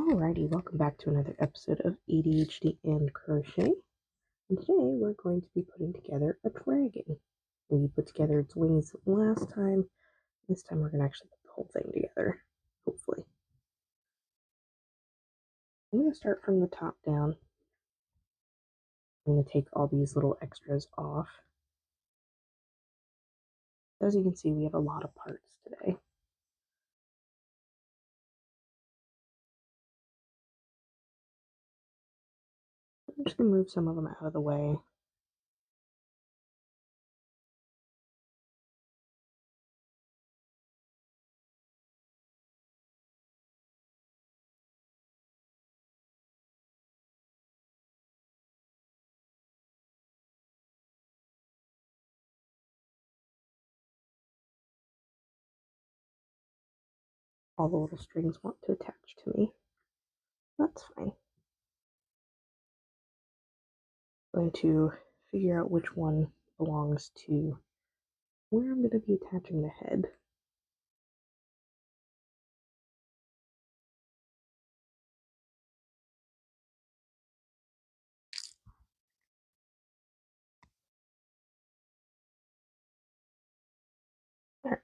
Alrighty, welcome back to another episode of ADHD and Crochet. And today we're going to be putting together a dragon. We put together its wings last time. This time we're going to actually put the whole thing together, hopefully. I'm going to start from the top down. I'm going to take all these little extras off. As you can see, we have a lot of parts today. I'm just going to move some of them out of the way. All the little strings want to attach to me. That's fine. I'm going to figure out which one belongs to where I'm going to be attaching the head. There.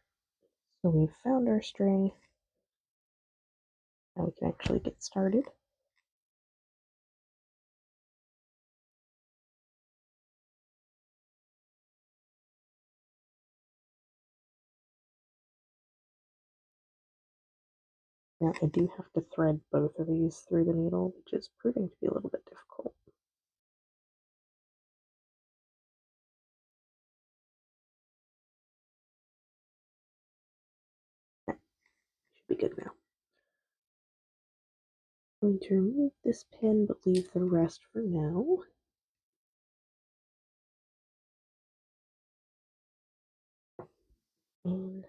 So we've found our string. Now we can actually get started. Now I do have to thread both of these through the needle, which is proving to be a little bit difficult. Okay, should be good now. I'm going to remove this pin, but leave the rest for now. And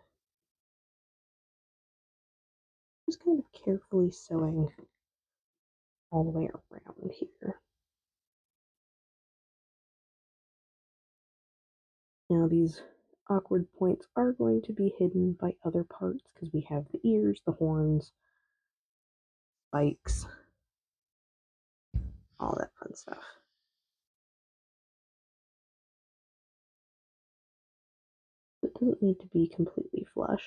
just kind of carefully sewing all the way around here. Now these awkward points are going to be hidden by other parts because we have the ears, the horns, spikes, all that fun stuff. It doesn't need to be completely flush.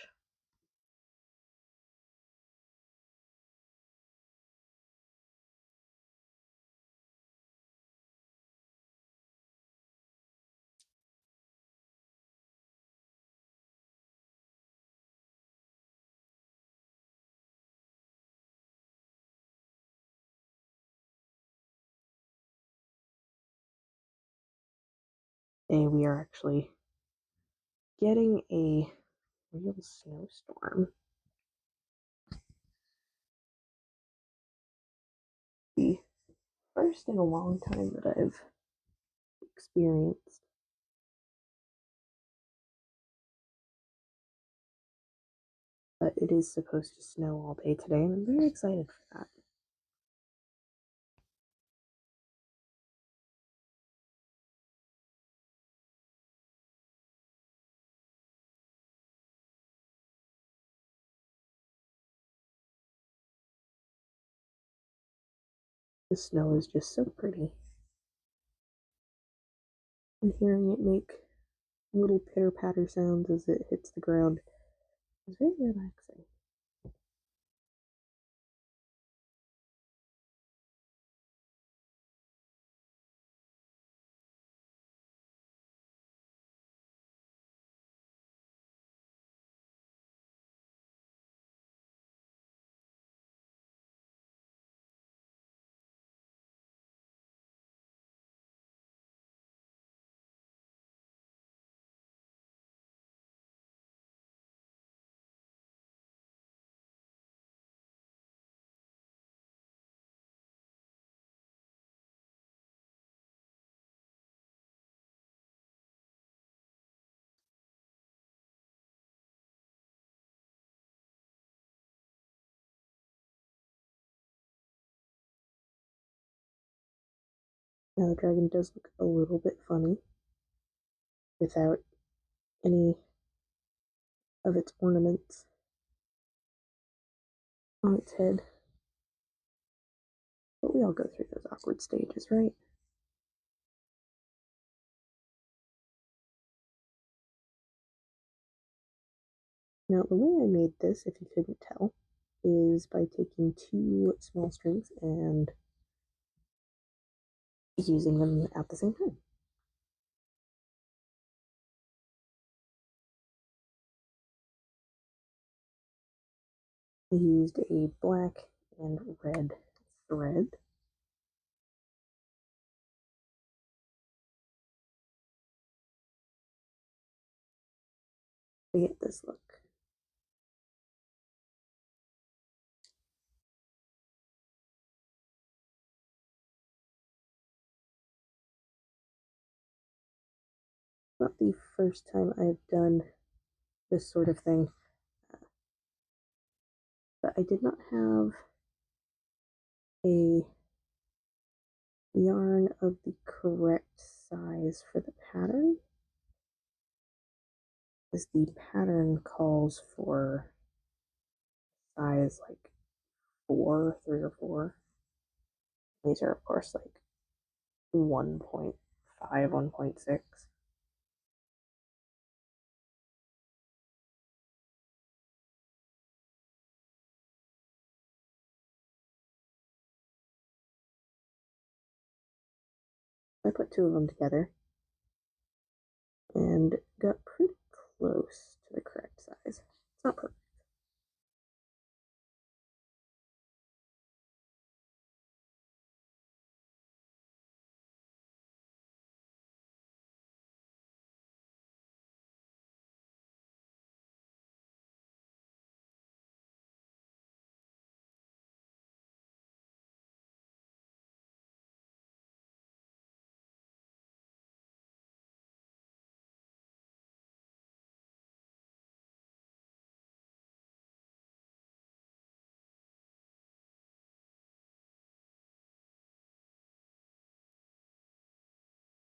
Today we are actually getting a real snowstorm. The first in a long time that I've experienced. But it is supposed to snow all day today, and I'm very excited for that. The snow is just so pretty. And hearing it make little pitter-patter sounds as it hits the ground is very relaxing. Now the dragon does look a little bit funny without any of its ornaments on its head. But we all go through those awkward stages, right? Now, the way I made this, if you couldn't tell, is by taking two small strings and using them at the same time. I used a black and red thread. To get this look. Not the first time I've done this sort of thing, but I did not have a yarn of the correct size for the pattern, as the pattern calls for size like 3 or 4. These are, of course, like 1.5, 1.6. I put two of them together and got pretty close to the correct size. It's not perfect.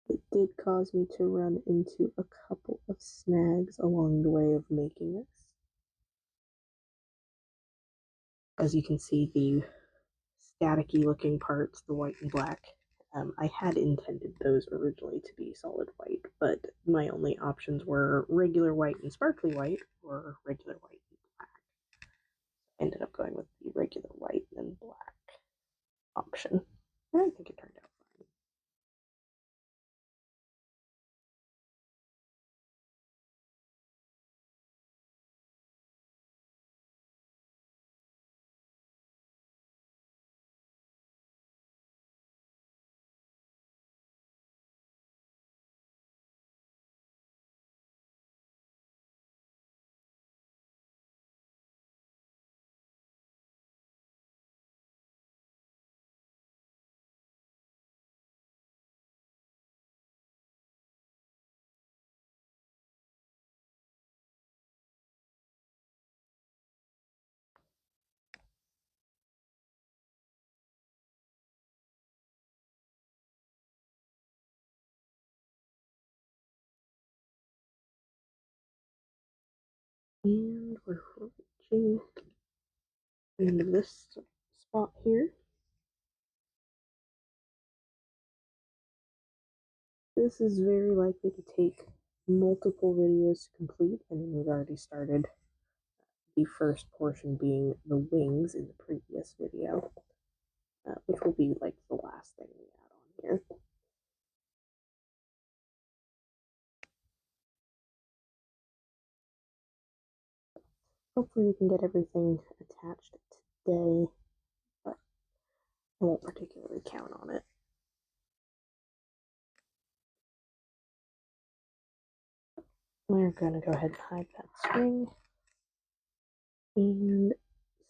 It did cause me to run into a couple of snags along the way of making this. As you can see, the staticky looking parts, the white and black, I had intended those originally to be solid white, but my only options were regular white and sparkly white or regular white and black. I ended up going with the regular white and black option. And I think it turned out fine. And we're reaching the end of this spot here. This is very likely to take multiple videos to complete, and we've already started the first portion being the wings in the previous video, which will be like the last thing we add on here. Hopefully we can get everything attached today, but I won't particularly count on it. We're going to go ahead and hide that string and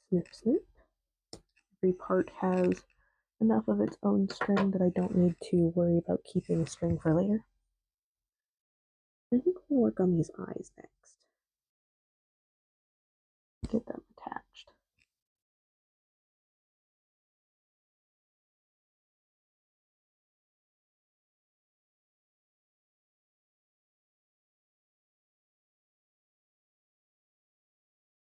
snip snip. Every part has enough of its own string that I don't need to worry about keeping a string for later. I think we'll work on these eyes next. Get them attached.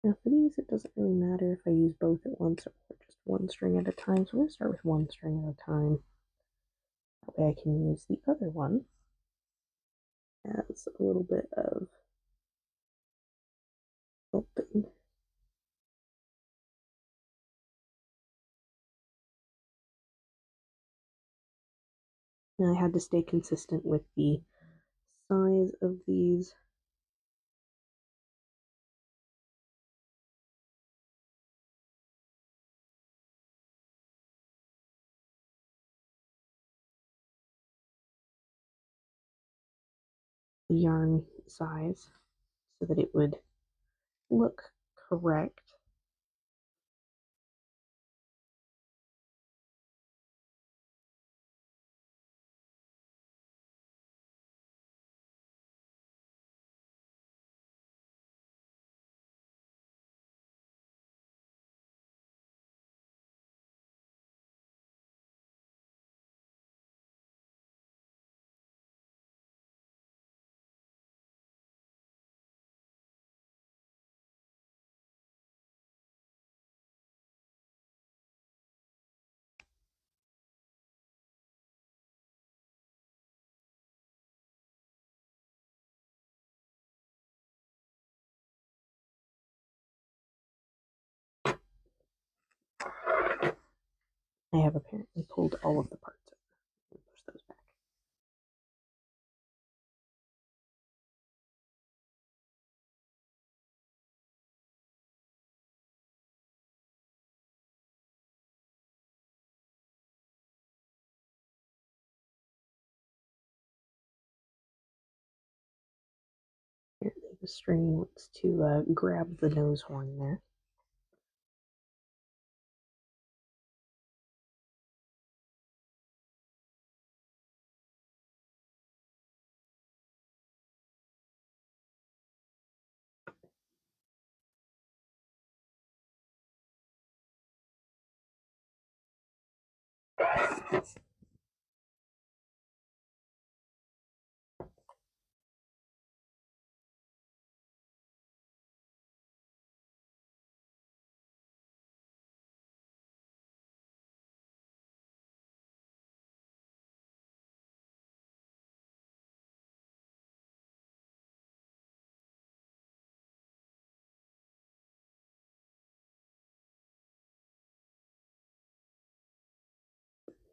Now for these, it doesn't really matter if I use both at once or just one string at a time. So I'm going to start with one string at a time. That way I can use the other one as a little bit of helping. Now I had to stay consistent with the size of these. The yarn size so that it would look correct. I have apparently pulled all of the parts over. Push those back. Apparently the string wants to grab the nose horn there.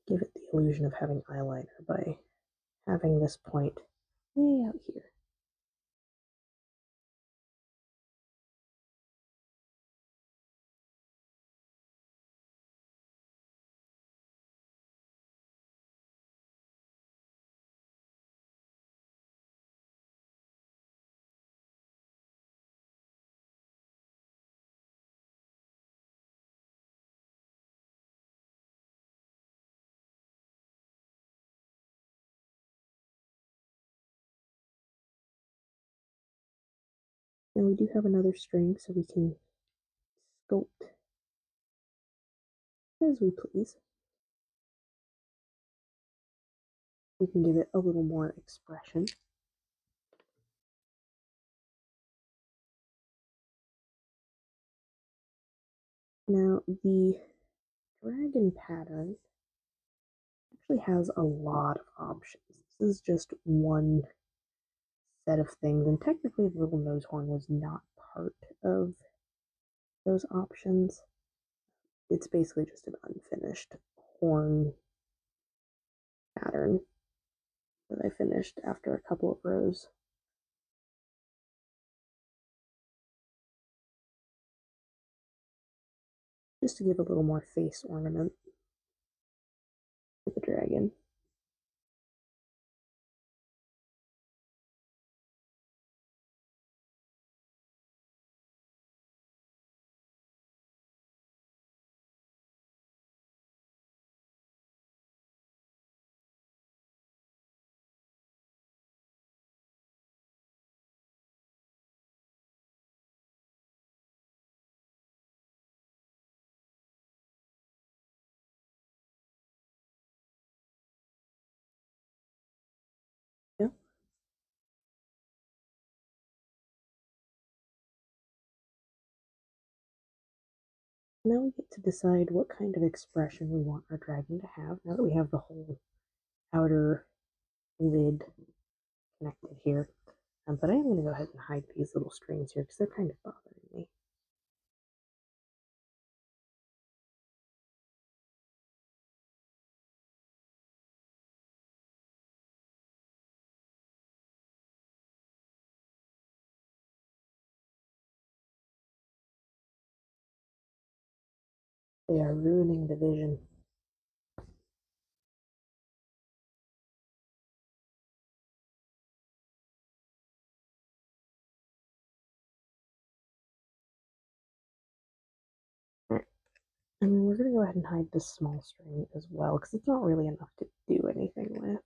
Give it the illusion of having eyeliner by having this point way out here. Now we do have another string, so we can sculpt as we please. We can give it a little more expression. Now the dragon pattern actually has a lot of options. This is just one set of things, and technically the little nose horn was not part of those options. It's basically just an unfinished horn pattern that I finished after a couple of rows. Just to give a little more face ornament to the dragon. Now we get to decide what kind of expression we want our dragon to have now that we have the whole outer lid connected here. But I am going to go ahead and hide these little strings here because they're kind of bothering me. They are ruining the vision. Alright, and then we're going to go ahead and hide this small string as well because it's not really enough to do anything with.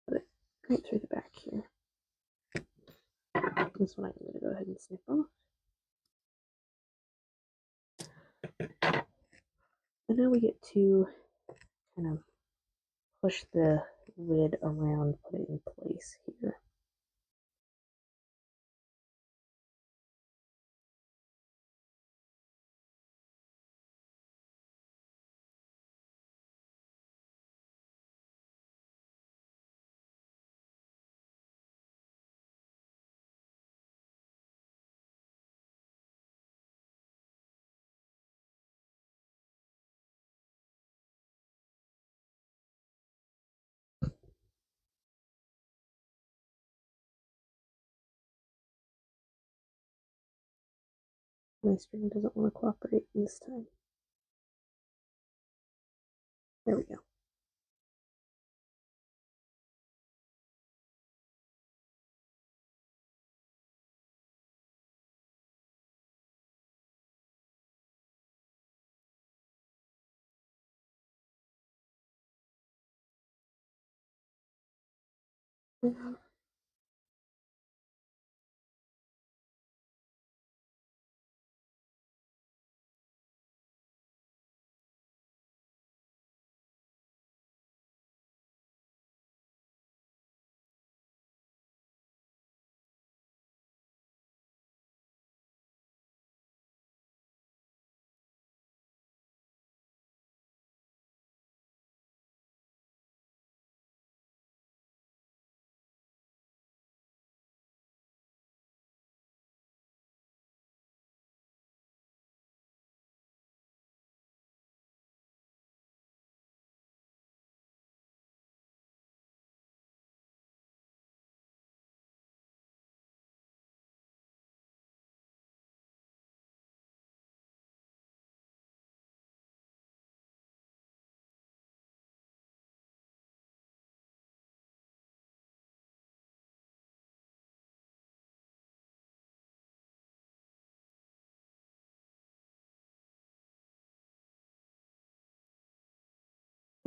Put it right through the back here. This one I'm going to go ahead and snip off. And now we get to kind of push the lid around, put it in place here. My string doesn't want to cooperate this time. There we go.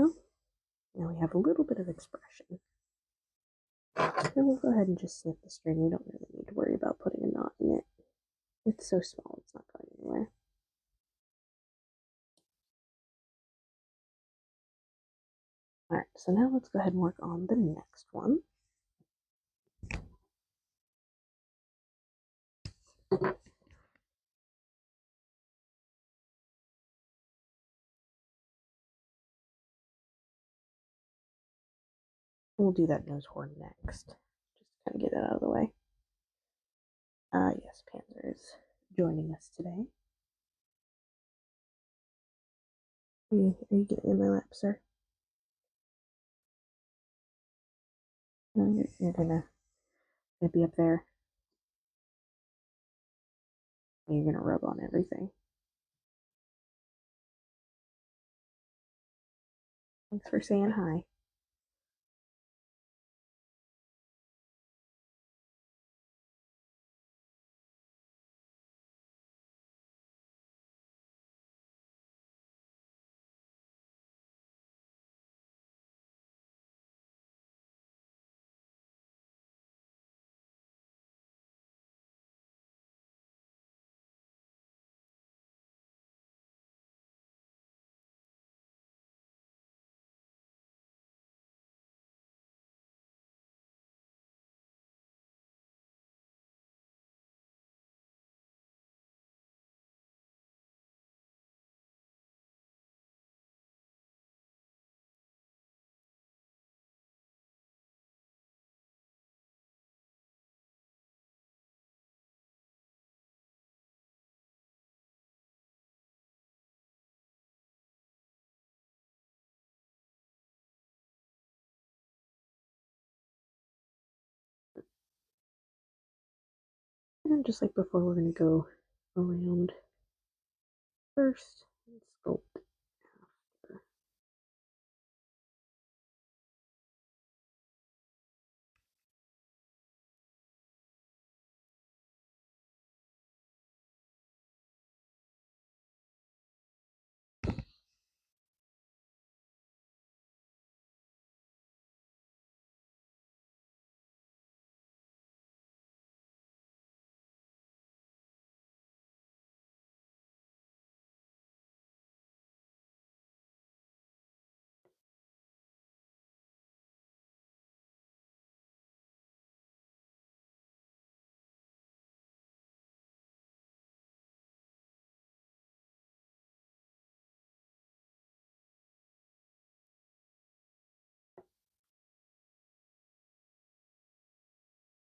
Oh, now we have a little bit of expression. And we'll go ahead and just snip the string. We don't really need to worry about putting a knot in it. It's so small, it's not going anywhere. Alright, so now let's go ahead and work on the next one. We'll do that nose horn next. Just kind of get that out of the way. Yes, Panzer is joining us today. Are you getting in my lap, sir? No, you're gonna be up there. You're gonna rub on everything. Thanks for saying hi. And just like before, we're going to go around first and sculpt after.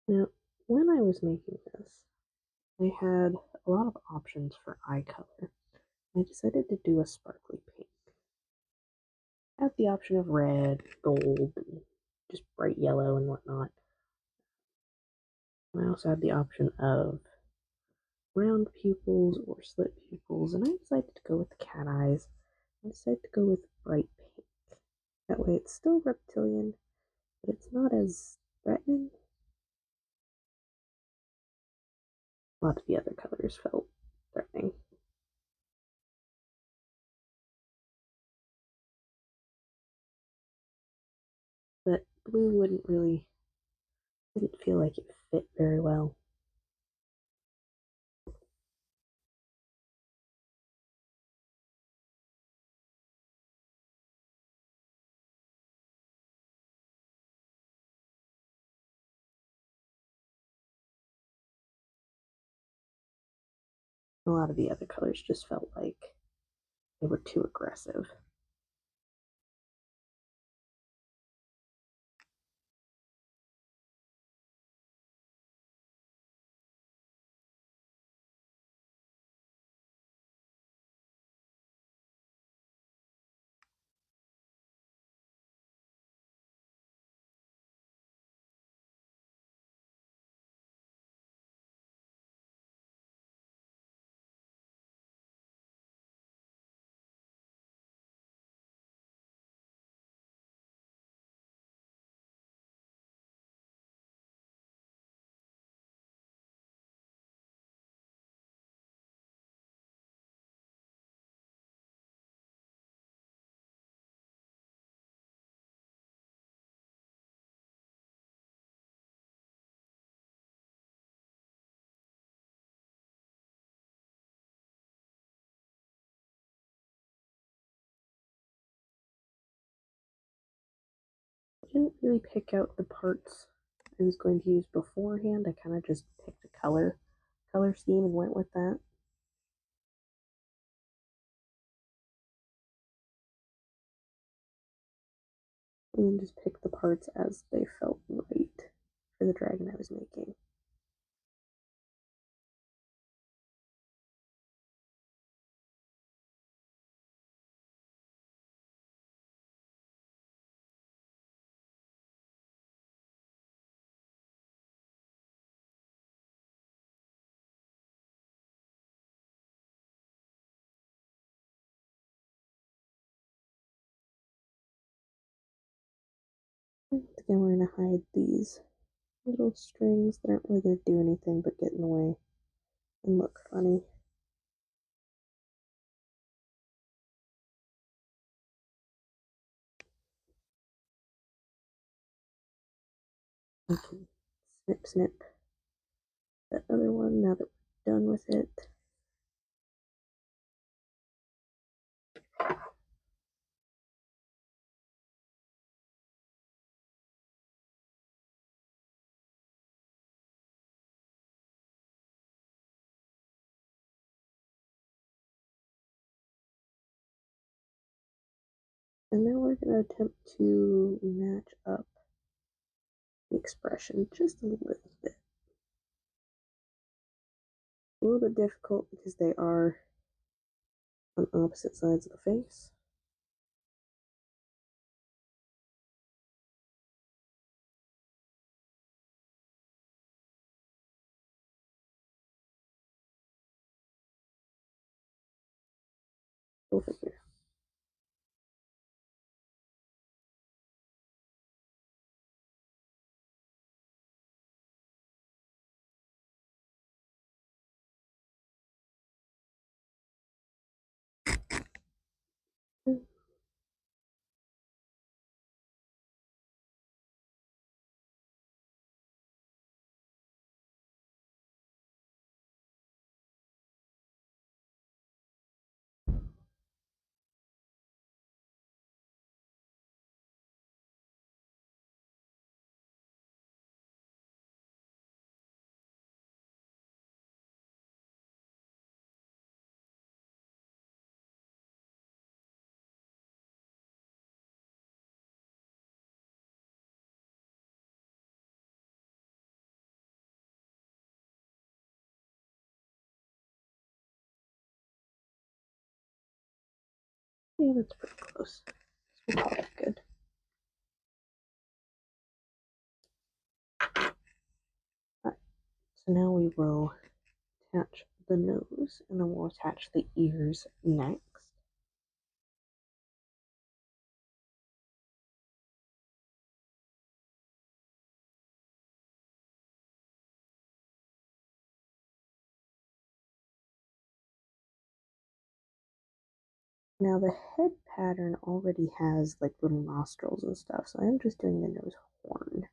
Now, when I was making this, I had a lot of options for eye color. I decided to do a sparkly pink. I had the option of red, gold, and just bright yellow and whatnot. And I also had the option of round pupils or slit pupils, and I decided to go with cat eyes. I decided to go with bright pink. That way it's still reptilian, but it's not as threatening. A lot of the other colors felt threatening. But blue didn't feel like it fit very well. A lot of the other colors just felt like they were too aggressive. I didn't really pick out the parts I was going to use beforehand. I kind of just picked a color scheme and went with that. And then just picked the parts as they felt right for the dragon I was making. Again, we're going to hide these little strings that aren't really going to do anything but get in the way and look funny. We can snip, snip that other one now that we're done with it. And now we're going to attempt to match up the expression just a little bit. A little bit difficult because they are on opposite sides of the face. Go figure. Yeah, that's pretty close. We'll call that good. Alright, so now we will attach the nose and then we'll attach the ears next. Now the head pattern already has like little nostrils and stuff, so I'm just doing the nose horn.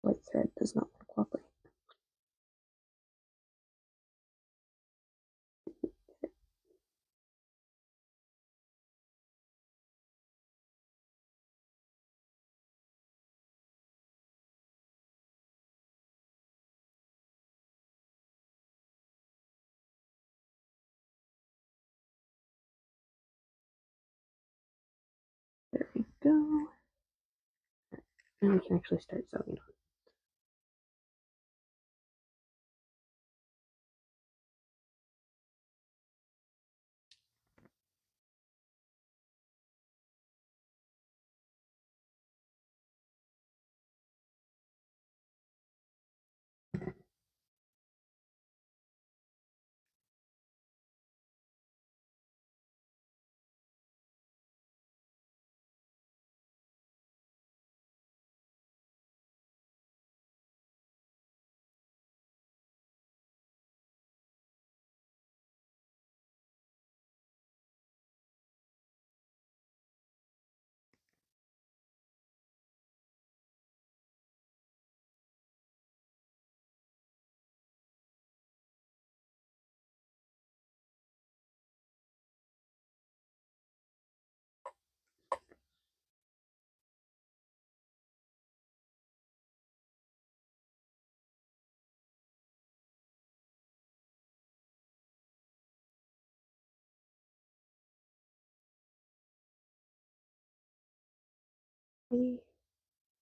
White thread does not want to cooperate. There we go. Now we can actually start sewing on.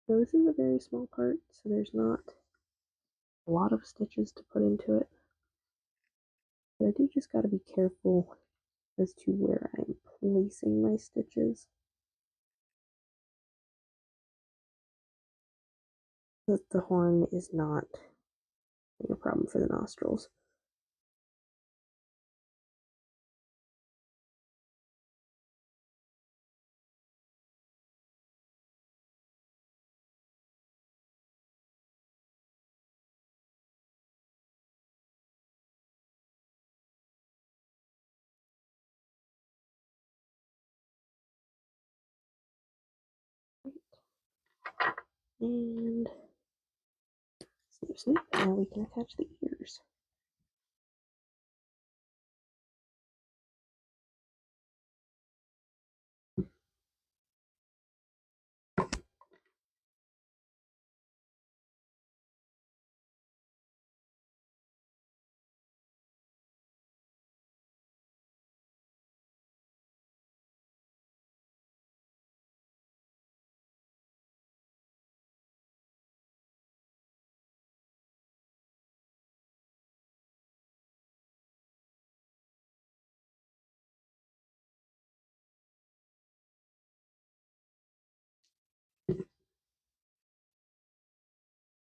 So this is a very small part, so there's not a lot of stitches to put into it. But I do just got to be careful as to where I'm placing my stitches. That the horn is not a problem for the nostrils. And snip, snip. Now we can attach the ears.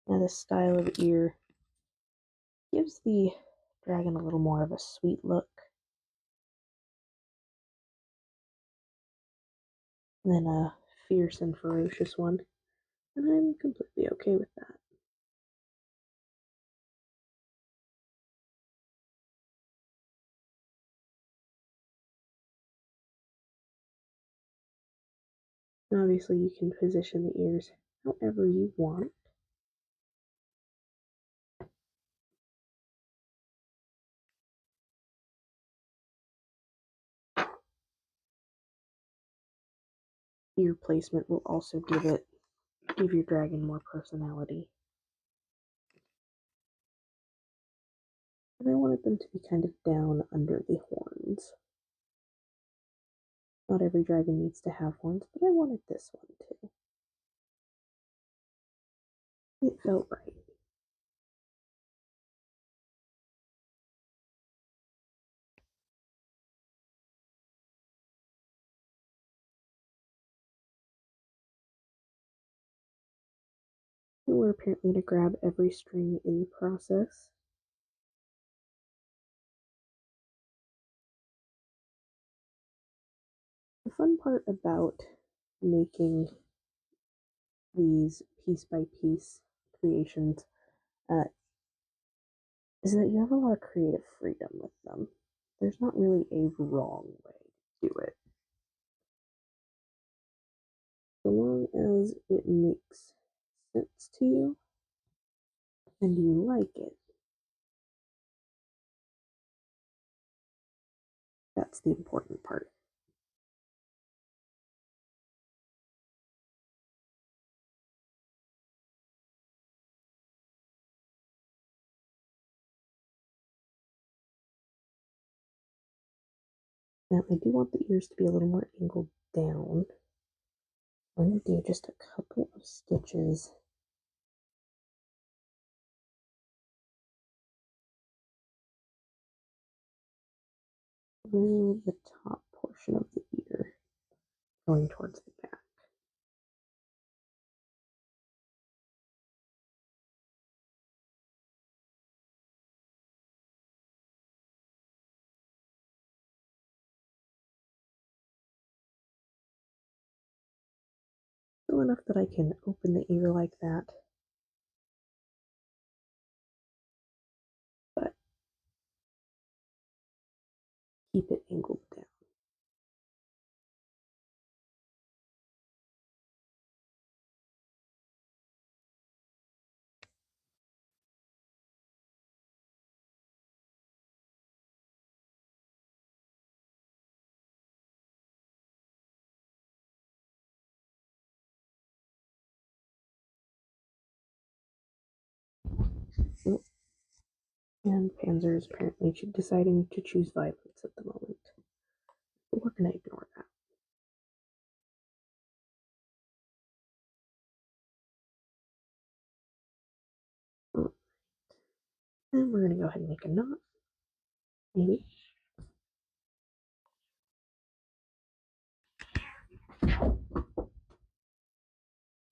Now this style of ear gives the dragon a little more of a sweet look than a fierce and ferocious one, and I'm completely okay with that. And obviously you can position the ears however you want. Ear placement will also give your dragon more personality. And I wanted them to be kind of down under the horns. Not every dragon needs to have horns, but I wanted this one too. It felt right. And we're apparently to grab every string in the process. The fun part about making these piece by piece creations is that you have a lot of creative freedom with them. There's not really a wrong way to do it. So long as it makes sense to you and you like it, that's the important part. Now I do want the ears to be a little more angled down. I'm going to do just a couple of stitches through the top portion of the ear, going towards the back. Still enough that I can open the ear like that, but keep it angled down. And Panzer is apparently deciding to choose violence at the moment. But we're going to ignore that. And we're going to go ahead and make a knot. Maybe.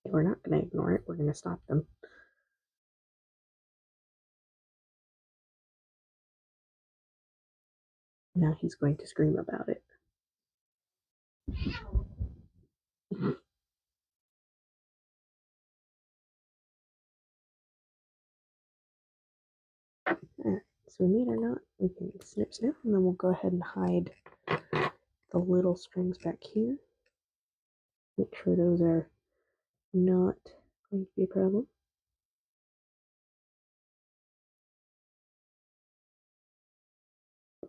We're not going to ignore it. We're going to stop them. Now he's going to scream about it. Alright, so we made our knot. We can snip, snip, and then we'll go ahead and hide the little strings back here. Make sure those are not going to be a problem.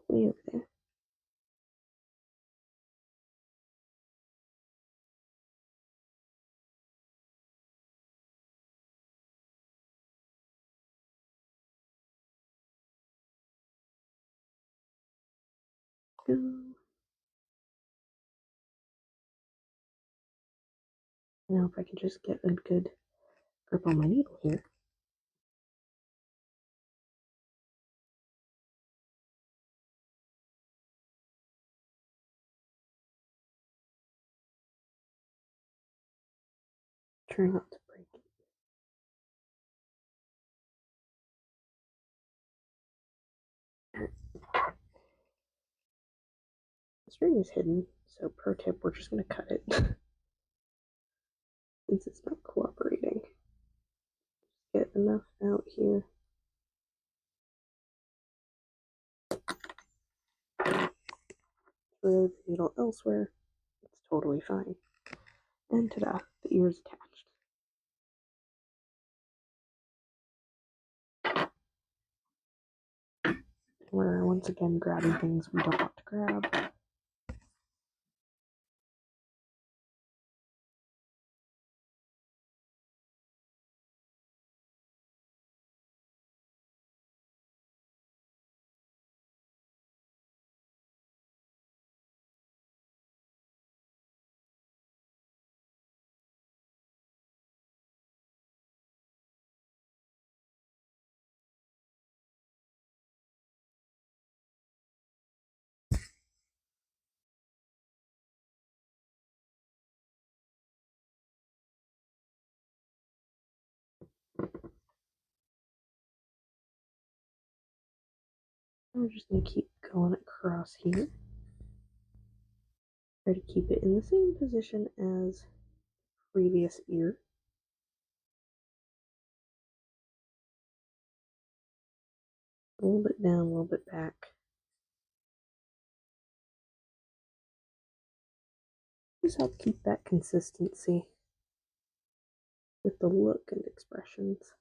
Way over there. Go. Now if I can just get a good grip on my needle here. Try not to break it. string is hidden, so pro tip, we're just going to cut it since it's not cooperating. Get enough out here. Throw the needle elsewhere. It's totally fine. And ta-da, the ear is attached. We're once again grabbing things we don't want to grab. We're just going to keep going across here. Try to keep it in the same position as previous ear. A little bit down, a little bit back. Just help keep that consistency with the look and expressions.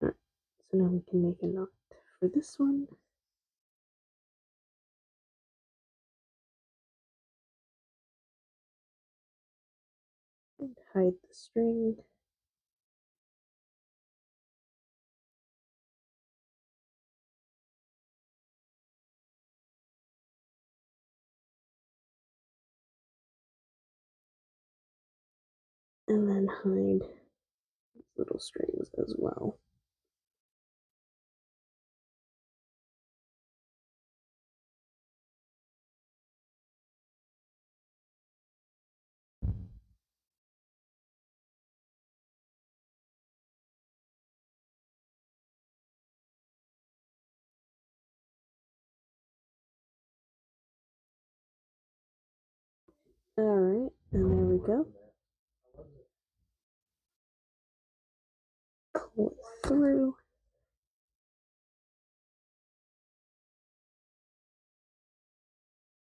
Alright, so now we can make a knot for this one. And hide the string. And then hide these little strings as well. Alright, and there we go. Pull it through.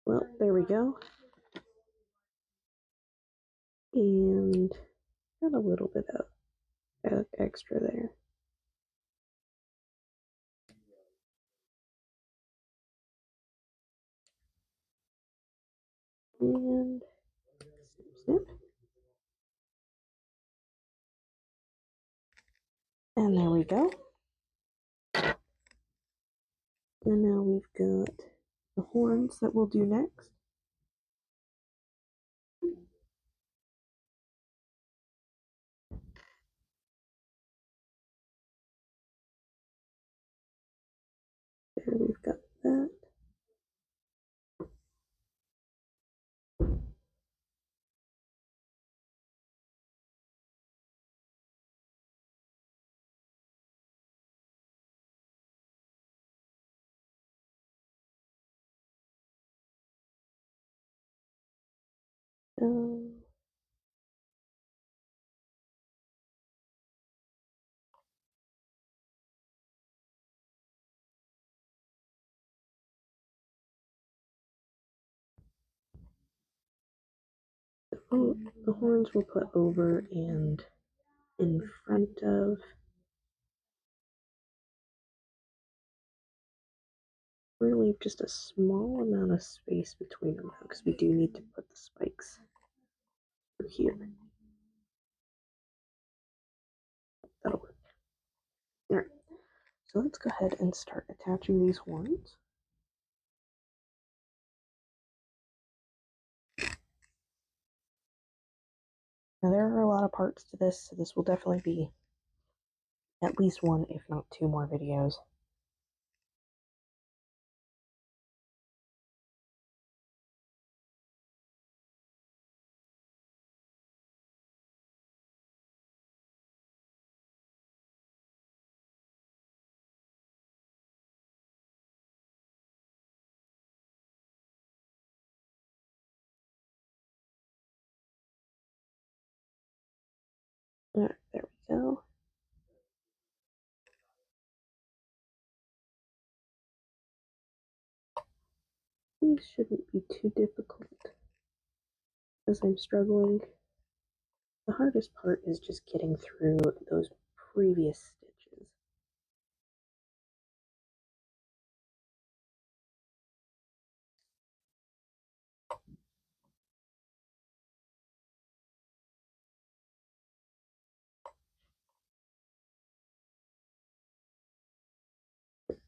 Well, there we go. And got a little bit of extra there. And snip, snip. And there we go. And now we've got the horns that we'll do next. There we've got that. Um, the horns we'll put over and in front of. We're gonna leave just a small amount of space between them though, because we do need to put the spikes through here. That'll work. Alright, so let's go ahead and start attaching these horns. Now there are a lot of parts to this, so this will definitely be at least one, if not two more videos. Alright, there we go. These shouldn't be too difficult as I'm struggling. The hardest part is just getting through those previous stitches.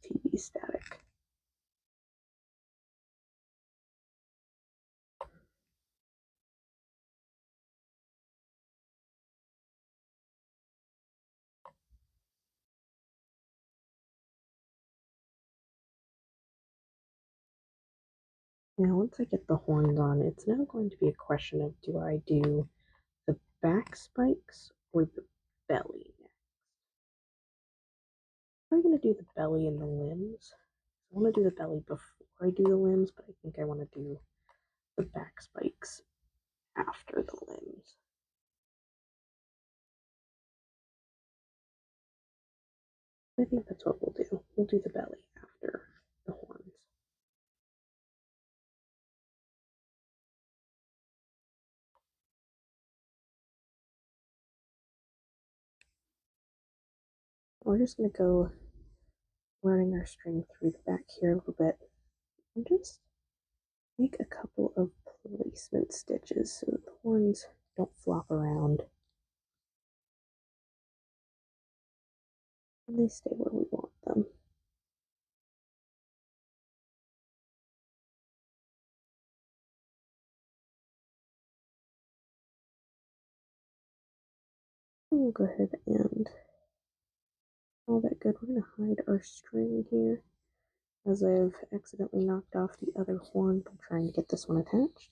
TV static. Now once I get the horns on, it's now going to be a question of, do I do the back spikes or the belly next? I'm going to do the belly and the limbs. I want to do the belly before I do the limbs, but I think I want to do the back spikes after the limbs. I think that's what we'll do. We'll do the belly after the horns. We're just going to go running our string through the back here a little bit and just make a couple of placement stitches so that the horns don't flop around and they stay where we want them. We'll go ahead and all that good. We're going to hide our string here as I've accidentally knocked off the other horn by trying to get this one attached.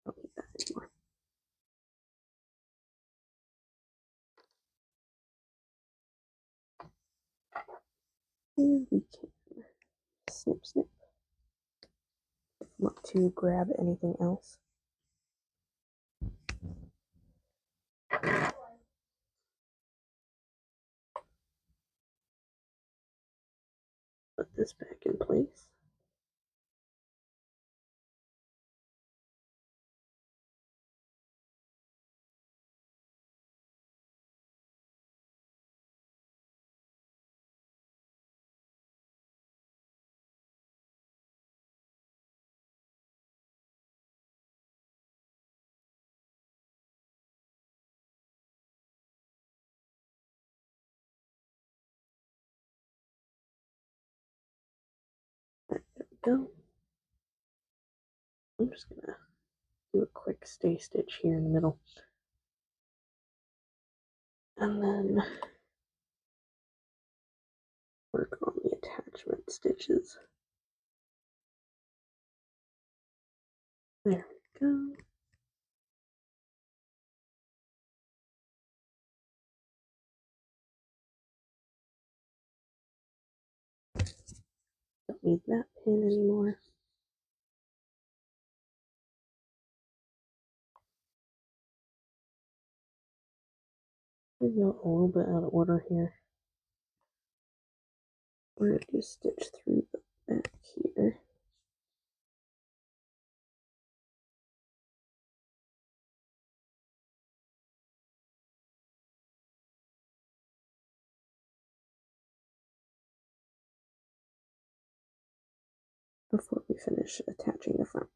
Don't need that anymore. And we can snip, snip. Not to grab anything else. Put this back in place. Right, there we go. I'm just gonna do a quick stay stitch here in the middle. And then work on the attachment stitches. There we go. Don't need that pin anymore. We go a little bit out of order here. We're going to just stitch through the back here. before we finish attaching the front.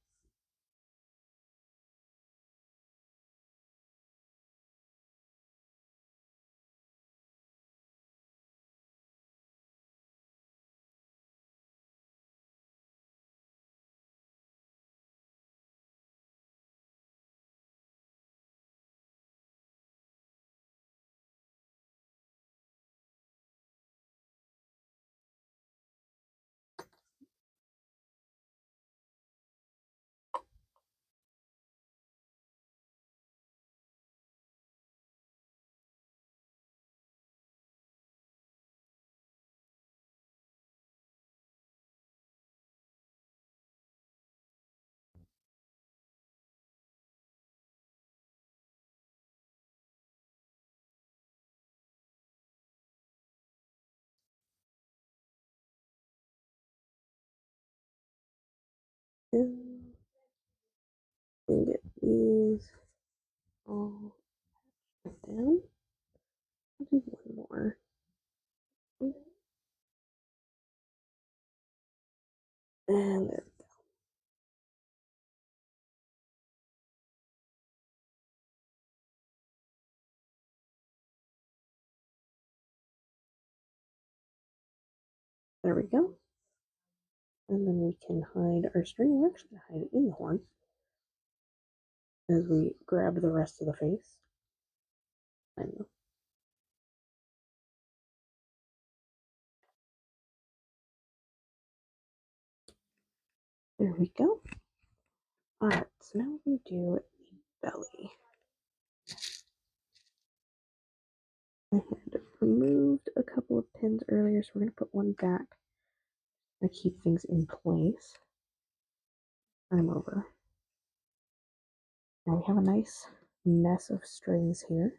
And get these all down. I'll do one more. And there we go. There we go. And then we can hide our string. We're actually going to hide it in the horn as we grab the rest of the face. I know. There we go. Alright, so now we do the belly. I had removed a couple of pins earlier, so we're going to put one back to keep things in place. I'm over. Now we have a nice mess of strings here.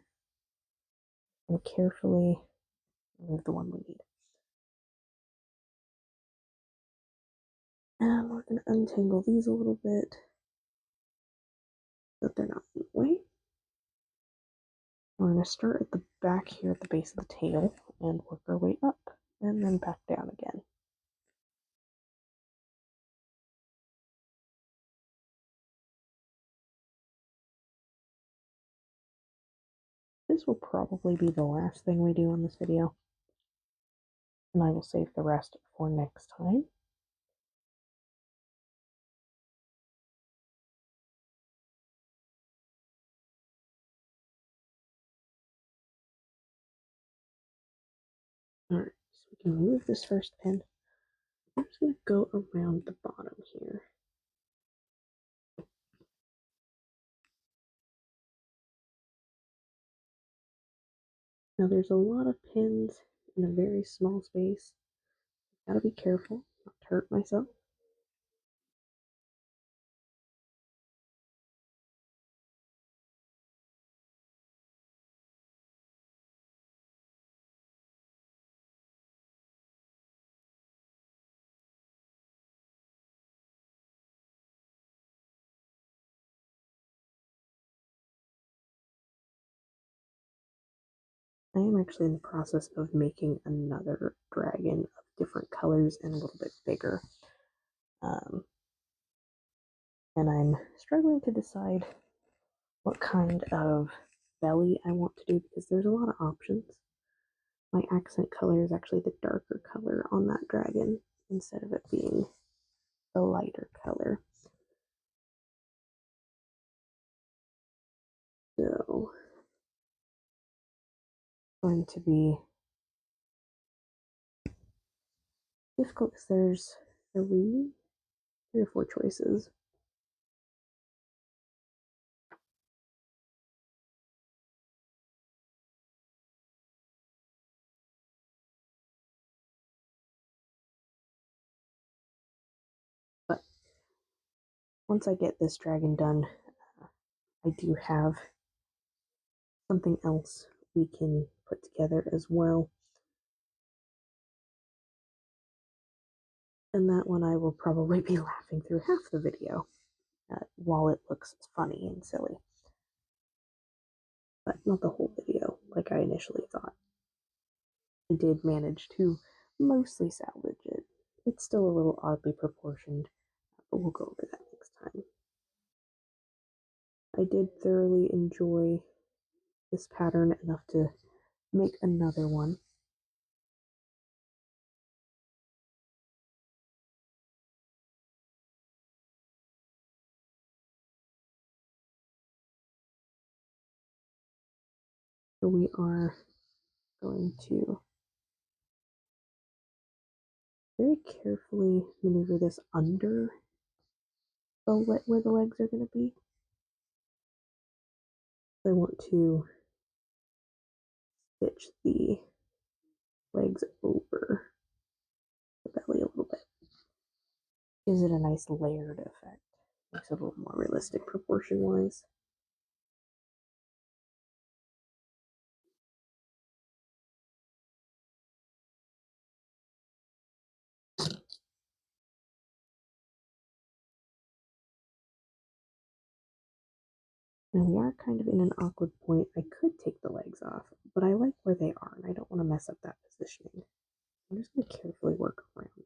And carefully remove the one we need. And we're going to untangle these a little bit so that they're not in the way. We're going to start at the back here at the base of the tail and work our way up and then back down again. This will probably be the last thing we do in this video, and I will save the rest for next time. Alright, so we can remove this first pin. I'm just going to go around the bottom here. Now there's a lot of pins in a very small space. Gotta be careful not to hurt myself. I am actually in the process of making another dragon of different colors and a little bit bigger. And I'm struggling to decide what kind of belly I want to do because there's a lot of options. My accent color is actually the darker color on that dragon instead of it being the lighter color. So it's going to be difficult because there's three or four choices. But once I get this dragon done, I do have something else we can put together as well. And that one I will probably be laughing through half the video while it looks funny and silly. But not the whole video like I initially thought. I did manage to mostly salvage it. It's still a little oddly proportioned, but we'll go over that next time. I did thoroughly enjoy this pattern enough to make another one. So we are going to very carefully maneuver this under where the legs are going to be. I want to stitch the legs over the belly a little bit. Gives it a nice layered effect. Makes it a little more realistic proportion wise. Now we are kind of in an awkward point. I could take the legs off, but I like where they are and I don't want to mess up that positioning. I'm just going to carefully work around them.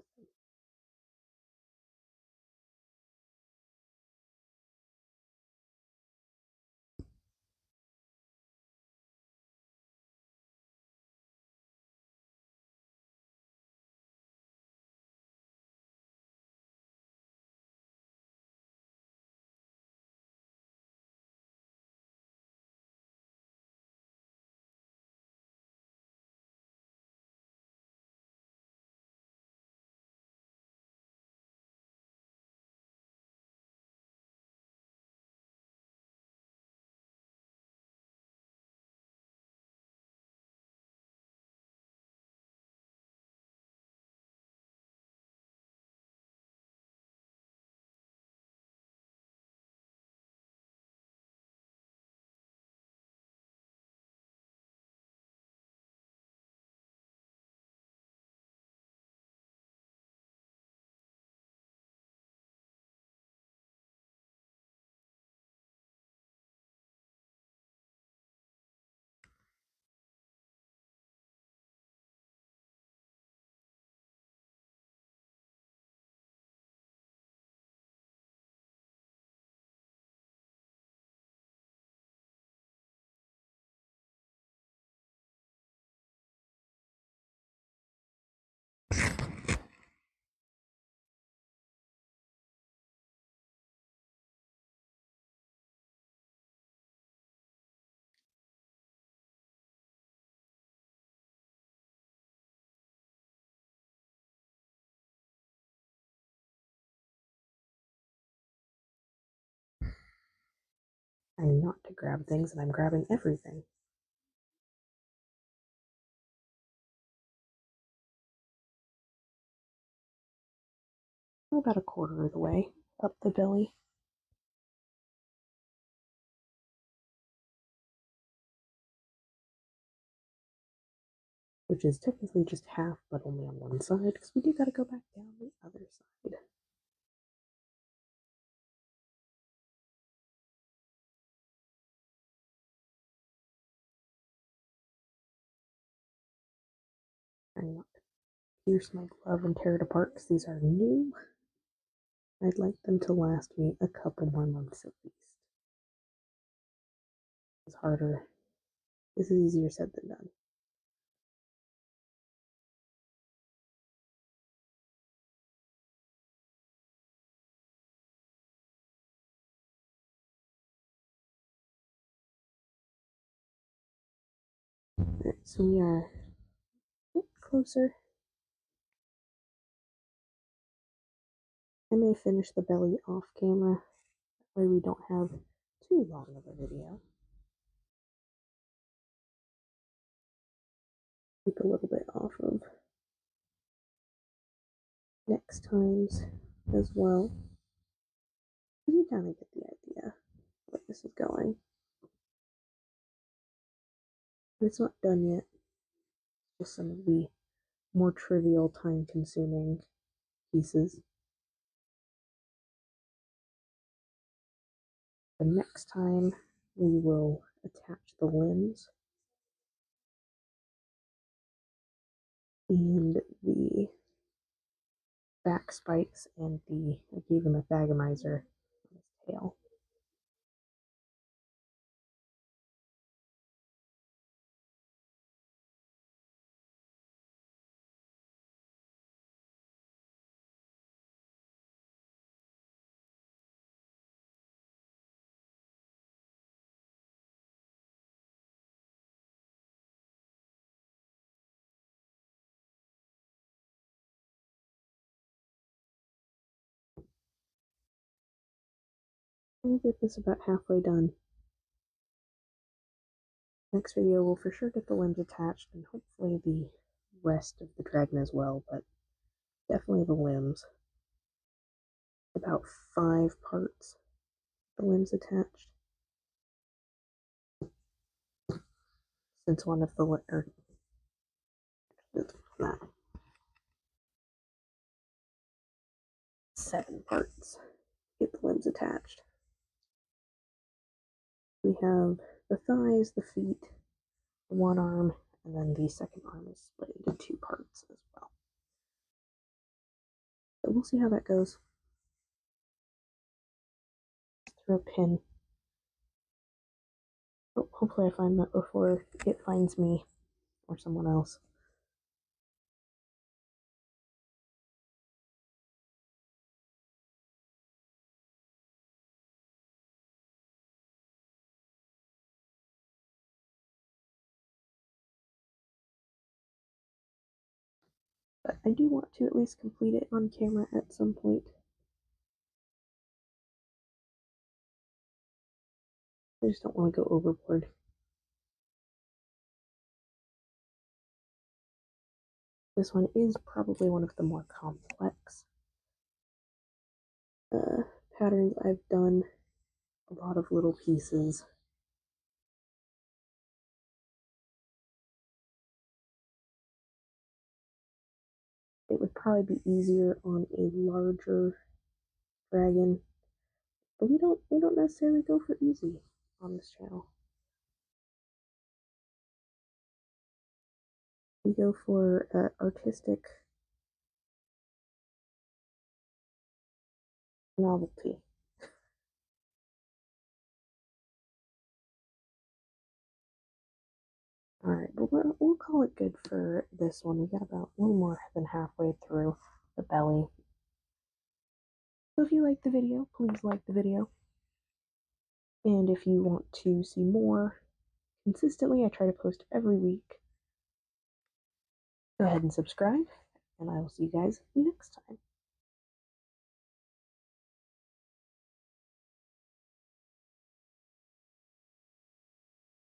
I'm not to grab things and I'm grabbing everything. We're about a quarter of the way up the belly. Which is technically just half, but only on one side, because we do gotta go back down the other side. Trying not to pierce my glove and tear it apart, because these are new. I'd like them to last me a couple more months at least. It's harder. This is easier said than done. Alright, so we are a bit closer. I may finish the belly off camera. That way we don't have too long of a video. Keep a little bit off of next times as well. You kind of get the idea where this is going. But it's not done yet. Just some of the more trivial, time-consuming pieces. The next time we will attach the limbs and the back spikes and I gave him a thagomizer on his tail. We'll get this about halfway done. Next video we'll for sure get the limbs attached and hopefully the rest of the dragon as well, but definitely the limbs. About 5 parts, the limbs attached. Since one of the, or not, 7 parts, get the limbs attached. We have the thighs, the feet, one arm, and then the second arm is split into 2 parts as well. So we'll see how that goes. Through a pin. Hopefully I find that before it finds me or someone else. But I do want to at least complete it on camera at some point. I just don't want to go overboard. This one is probably one of the more complex patterns I've done. A lot of little pieces. It would probably be easier on a larger dragon, but we don't necessarily go for easy on this channel. We go for artistic novelty. Alright, but we'll call it good for this one. We got about a little more than halfway through the belly. So if you like the video, please like the video. And if you want to see more consistently, I try to post every week. Go ahead and subscribe, and I will see you guys next time.